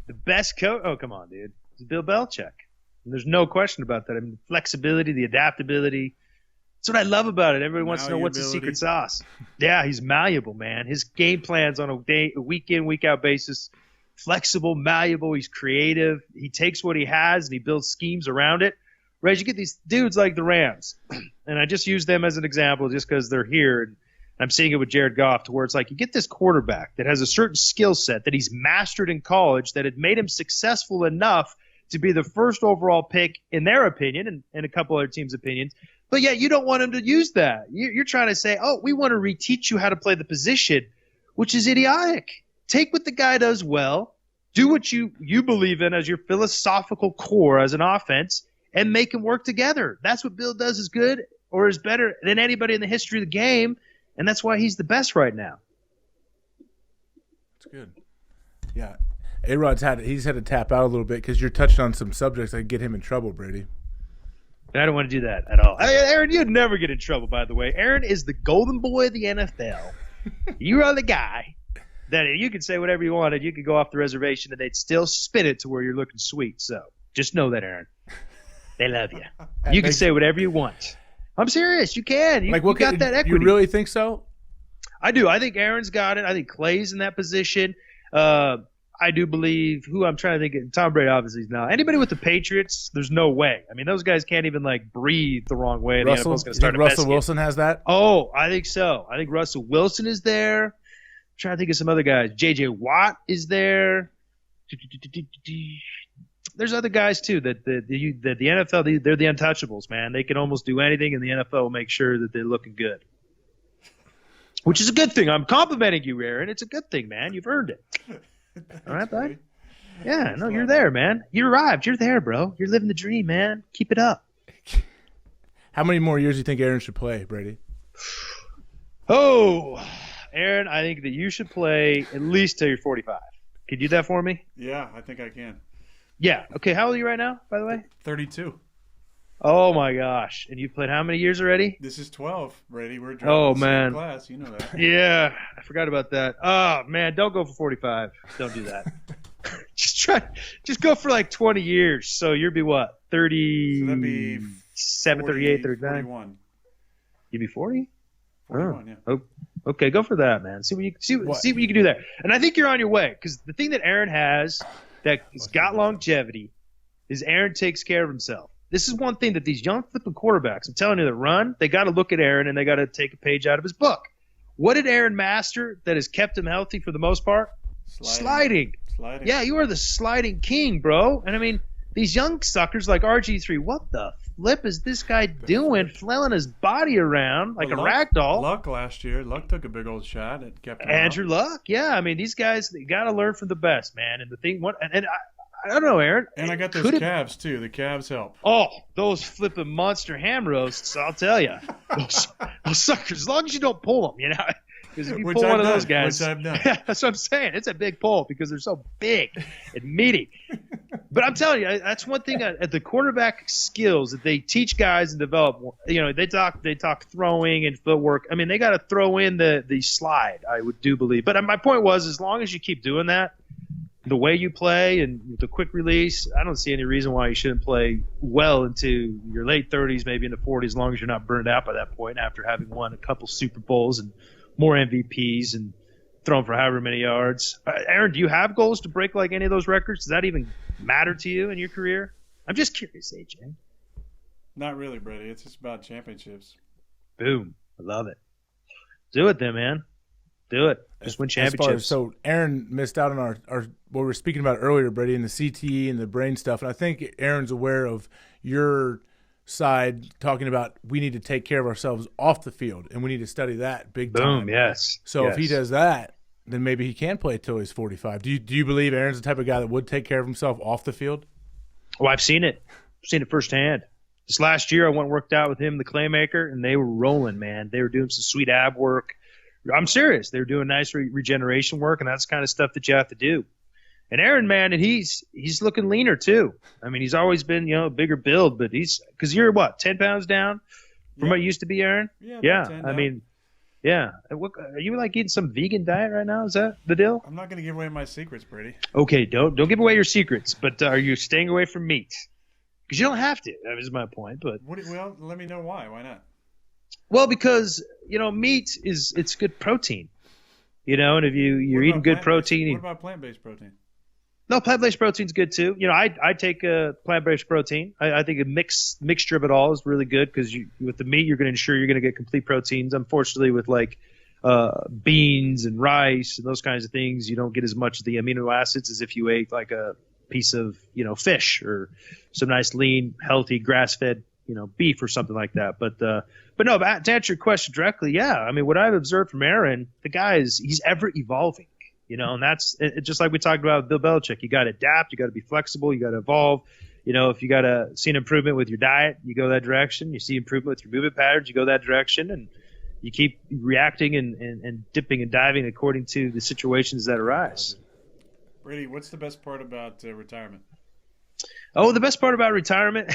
The best coach? Oh, come on, dude. It's Bill Belichick. And there's no question about that. I mean, the flexibility, the adaptability. That's what I love about it. Everybody wants to know what's the secret sauce. Yeah, he's malleable, man. His game plans on a week in, week out basis. Flexible, malleable. He's creative. He takes what he has and he builds schemes around it. Whereas you get these dudes like the Rams, and I just use them as an example just because they're here. And I'm seeing it with Jared Goff, to where it's like you get this quarterback that has a certain skill set that he's mastered in college that had made him successful enough to be the first overall pick in their opinion and a couple other teams' opinions. But yet you don't want him to use that. You're trying to say, oh, we want to reteach you how to play the position, which is idiotic. Take what the guy does well, do what you believe in as your philosophical core as an offense, and make them work together. That's what Bill does is good or is better than anybody in the history of the game, and that's why he's the best right now. That's good. Yeah. A-Rod's had to tap out a little bit because you're touching on some subjects that could get him in trouble, Brady. I don't want to do that at all. Aaron, you'd never get in trouble, by the way. Aaron is the golden boy of the NFL. You are the guy that you can say whatever you wanted. You could go off the reservation and they'd still spin it to where you're looking sweet. So just know that, Aaron. They love you. You can say whatever you want. I'm serious. You can. You got that equity. You really think so? I do. I think Aaron's got it. I think Clay's in that position. I do believe who I'm trying to think of. Tom Brady obviously is now. Anybody with the Patriots, there's no way. I mean, those guys can't even breathe the wrong way. Russell Wilson has that? Oh, I think so. I think Russell Wilson is there. I'm trying to think of some other guys. J.J. Watt is there. There's other guys too that the NFL, they're the untouchables, man. They can almost do anything, and the NFL will make sure that they're looking good. Which is a good thing. I'm complimenting you, Aaron. It's a good thing, man. You've earned it. All right, bud? Yeah, no, you're there, man. You arrived. You're there, bro. You're living the dream, man. Keep it up. How many more years do you think Aaron should play, Brady? Oh, Aaron, I think that you should play at least till you're 45. Can you do that for me? Yeah, I think I can. Yeah. Okay, how old are you right now, by the way? 32. Oh, my gosh. And you've played how many years already? This is 12, Brady. We're Oh, dropping the man. same class. You know that. Yeah, I forgot about that. Oh, man, don't go for 45. Don't do that. Just go for 20 years. So you'll be what? 30? So that'd be 37, 38, 39? 41. You'd be 40? 41, yeah. Oh, okay, go for that, man. See what you can do there. And I think you're on your way, because the thing that Aaron has that's got longevity is Aaron takes care of himself. This is one thing that these young flipping quarterbacks, I'm telling you, that run, they got to look at Aaron and they got to take a page out of his book. What did Aaron master that has kept him healthy for the most part? Sliding. Yeah, you are the sliding king, bro. And I mean, these young suckers like RG3, what the flip is this guy doing, flailing his body around like a rag doll? Luck last year. Luck took a big old shot. It kept him Andrew out. Luck. Yeah, I mean, these guys, they got to learn from the best, man. And the thing, I don't know, Aaron. And I got those calves, too. The calves help. Oh, those flipping monster ham roasts, I'll tell you. Those suckers, as long as you don't pull them, Because if you pull one of those guys. Which I've done. Yeah, that's what I'm saying. It's a big pull because they're so big and meaty. But I'm telling you, that's one thing at the quarterback skills that they teach guys and develop. They talk throwing and footwork. I mean, they got to throw in the slide, I do believe. But my point was, as long as you keep doing that, the way you play and the quick release, I don't see any reason why you shouldn't play well into your late 30s, maybe into 40s, as long as you're not burned out by that point after having won a couple Super Bowls and more MVPs and thrown for however many yards. Aaron, do you have goals to break any of those records? Does that even matter to you in your career? I'm just curious, AJ. Not really, Brady. It's just about championships. Boom. I love it. Do it then, man. Do it. Just win championships. So Aaron missed out on our what we were speaking about earlier, Brady, and the CTE and the brain stuff. And I think Aaron's aware of your side talking about we need to take care of ourselves off the field, and we need to study that big time. Boom, yes. So if he does that, then maybe he can play until he's 45. Do you believe Aaron's the type of guy that would take care of himself off the field? Well, I've seen it. I've seen it firsthand. This last year, I went and worked out with him, the Claymaker, and they were rolling, man. They were doing some sweet ab work. I'm serious. They were doing nice regeneration work, and that's the kind of stuff that you have to do. And Aaron, man, and he's looking leaner too. I mean, he's always been, a bigger build, but because you're what, 10 pounds down from what you used to be, Aaron? Yeah. I mean, yeah. Are you like eating some vegan diet right now? Is that the deal? I'm not going to give away my secrets, Brady. Okay, don't give away your secrets. But are you staying away from meat? Because you don't have to. That is my point. But well, let me know why. Why not? Well, because meat it's good protein. And if you're eating good protein. What about plant-based protein? No, plant-based protein's good too. I take plant-based protein. I think a mixture of it all is really good because with the meat you're going to ensure you're going to get complete proteins. Unfortunately, with like beans and rice and those kinds of things, you don't get as much of the amino acids as if you ate like a piece of fish or some nice lean, healthy grass-fed beef or something like that. But no, to answer your question directly, yeah. I mean, what I've observed from Aaron, the guy he's ever evolving. And that's just like we talked about with Bill Belichick. You got to adapt. You got to be flexible. You got to evolve. If you got to see an improvement with your diet, you go that direction. You see improvement with your movement patterns, you go that direction. And you keep reacting and dipping and diving according to the situations that arise. Brady, what's the best part about retirement? Oh, the best part about retirement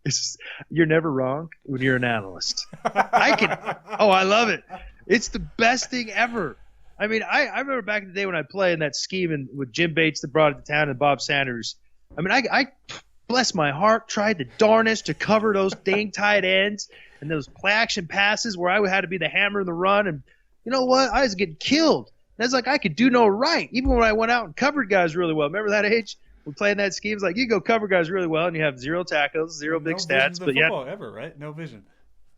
is you're never wrong when you're an analyst. I love it. It's the best thing ever. I mean, I remember back in the day when I played in that scheme with Jim Bates that brought it to town and Bob Sanders. I mean, I bless my heart, tried the darnest to cover those dang tight ends and those play-action passes where I had to be the hammer in the run. And you know what? I was getting killed. That's like I could do no right, even when I went out and covered guys really well. Remember that age? We're playing that scheme. It's like you go cover guys really well and you have 0 tackles, 0 big stats. But football ever, right? No vision.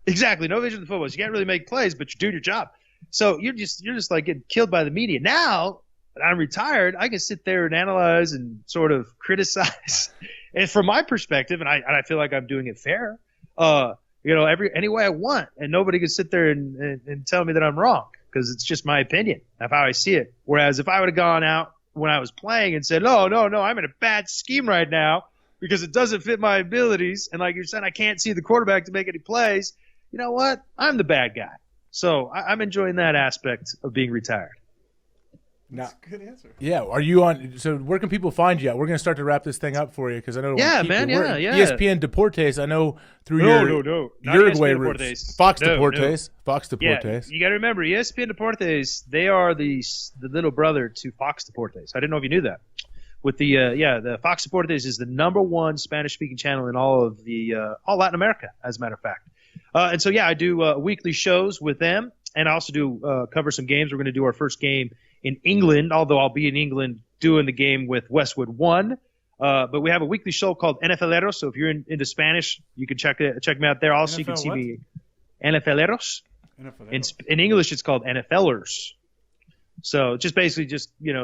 Exactly. No vision in football. So you can't really make plays, but you're doing your job. So you're just like getting killed by the media. Now that I'm retired, I can sit there and analyze and sort of criticize. And from my perspective, and I feel like I'm doing it fair, any way I want, and nobody can sit there and tell me that I'm wrong because it's just my opinion of how I see it. Whereas if I would have gone out when I was playing and said, no, I'm in a bad scheme right now because it doesn't fit my abilities, and like you're saying, I can't see the quarterback to make any plays. You know what? I'm the bad guy. So I'm enjoying that aspect of being retired. That's a good answer. Yeah. Are you on? So where can people find you at? We're going to start to wrap this thing up for you because I know. Yeah, man. Yeah. ESPN Deportes. I know through your Uruguay roots. Fox Deportes. Fox Deportes. Yeah, you got to remember, ESPN Deportes. They are the little brother to Fox Deportes. I didn't know if you knew that. With the Fox Deportes is the #1 Spanish-speaking channel in all Latin America, as a matter of fact. And so, I do weekly shows with them, and I also do cover some games. We're going to do our first game in England, although I'll be in England doing the game with Westwood 1. But we have a weekly show called NFLeros, so if you're into Spanish, you can check me out there. Also, you can see me NFLeros. In English, it's called NFLers. So just basically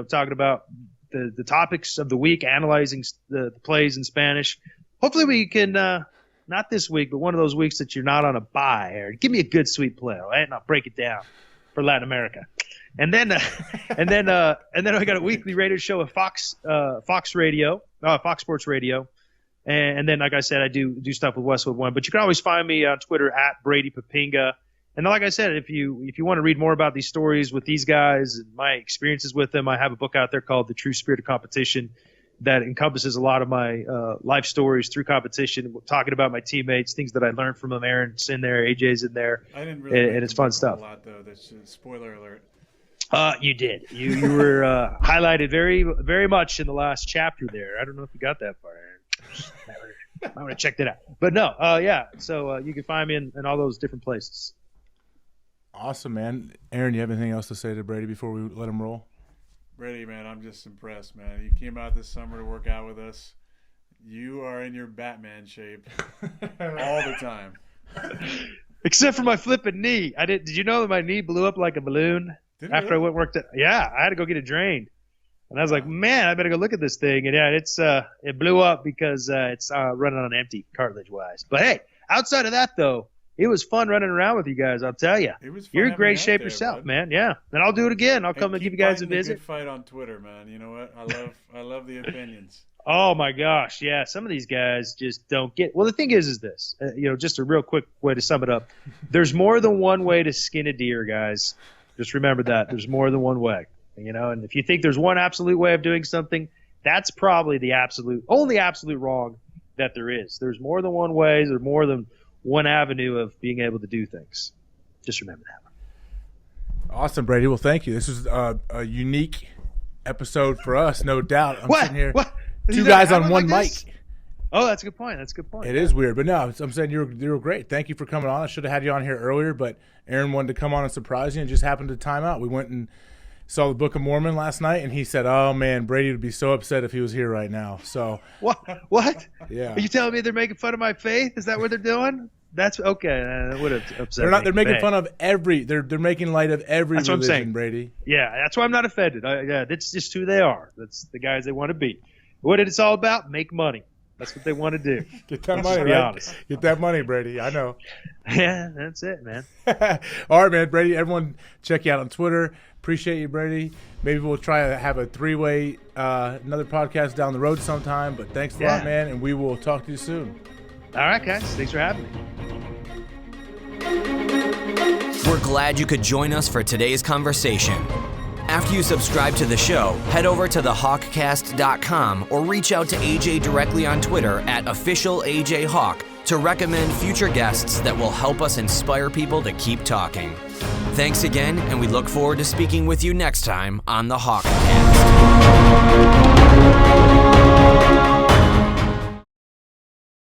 talking about the topics of the week, analyzing the plays in Spanish. Hopefully we can not this week, but one of those weeks that you're not on a bye, Aaron. Give me a good sweet play, all right? And I'll break it down for Latin America. And then I got a weekly radio show at Fox Sports Radio. And then, like I said, I do stuff with Westwood One. But you can always find me on Twitter at Brady Poppinga. And like I said, if you want to read more about these stories with these guys and my experiences with them, I have a book out there called The True Spirit of Competition that encompasses a lot of my life stories through competition, talking about my teammates, things that I learned from them. Aaron's in there, AJ's in there, I didn't really and it's fun stuff. A lot, though. That's spoiler alert. You did. You were highlighted very, very much in the last chapter there. I don't know if you got that far, Aaron. I want to check that out. But no, So you can find me in all those different places. Awesome, man. Aaron, you have anything else to say to Brady before we let him roll? Brady, man, I'm just impressed, man. You came out this summer to work out with us. You are in your Batman shape all the time. Except for my flipping knee. Did you know that my knee blew up like a balloon after I worked out? Yeah, I had to go get it drained. And I was like, man, I better go look at this thing. And it blew up because it's running on empty cartilage-wise. But hey, outside of that, though, it was fun running around with you guys. I'll tell you, you're in great shape yourself, man. Yeah, and I'll do it again. I'll come and give you guys a visit. Good fight on Twitter, man. You know what? I love the opinions. Oh my gosh, yeah. Some of these guys just don't get. Well, the thing is this. Just a real quick way to sum it up. There's more than one way to skin a deer, guys. Just remember that. There's more than one way. And if you think there's one absolute way of doing something, that's probably the only absolute wrong that there is. There's more than one way. There's more than one avenue of being able to do things. Just remember that. Awesome, Brady. Well, thank you. This is a unique episode for us, no doubt. I'm sitting here. What? Two guys on one mic. Oh, that's a good point. It is weird, but no, I'm saying you're great. Thank you for coming on. I should have had you on here earlier, but Aaron wanted to come on and surprise you and just happened to time out. We went and saw the Book of Mormon last night, and he said, "Oh man, Brady would be so upset if he was here right now." So what? Yeah. Are you telling me they're making fun of my faith? Is that what they're doing? That's okay. That would have upset me. They're making fun of every. They're making light of every religion, what I'm saying. Brady. Yeah, that's why I'm not offended. That's just who they are. That's the guys they want to be. What it's all about? Make money. That's what they want to do. Get that money, right? Honest. Get that money, Brady. I know. Yeah, that's it, man. All right, man. Brady, everyone check you out on Twitter. Appreciate you, Brady. Maybe we'll try to have a three-way, another podcast down the road sometime. But thanks a lot, man, and we will talk to you soon. All right, guys. Thanks for having me. We're glad you could join us for today's conversation. After you subscribe to the show, head over to thehawkcast.com or reach out to AJ directly on Twitter at @officialAJHawk to recommend future guests that will help us inspire people to keep talking. Thanks again, and we look forward to speaking with you next time on the HawkCast.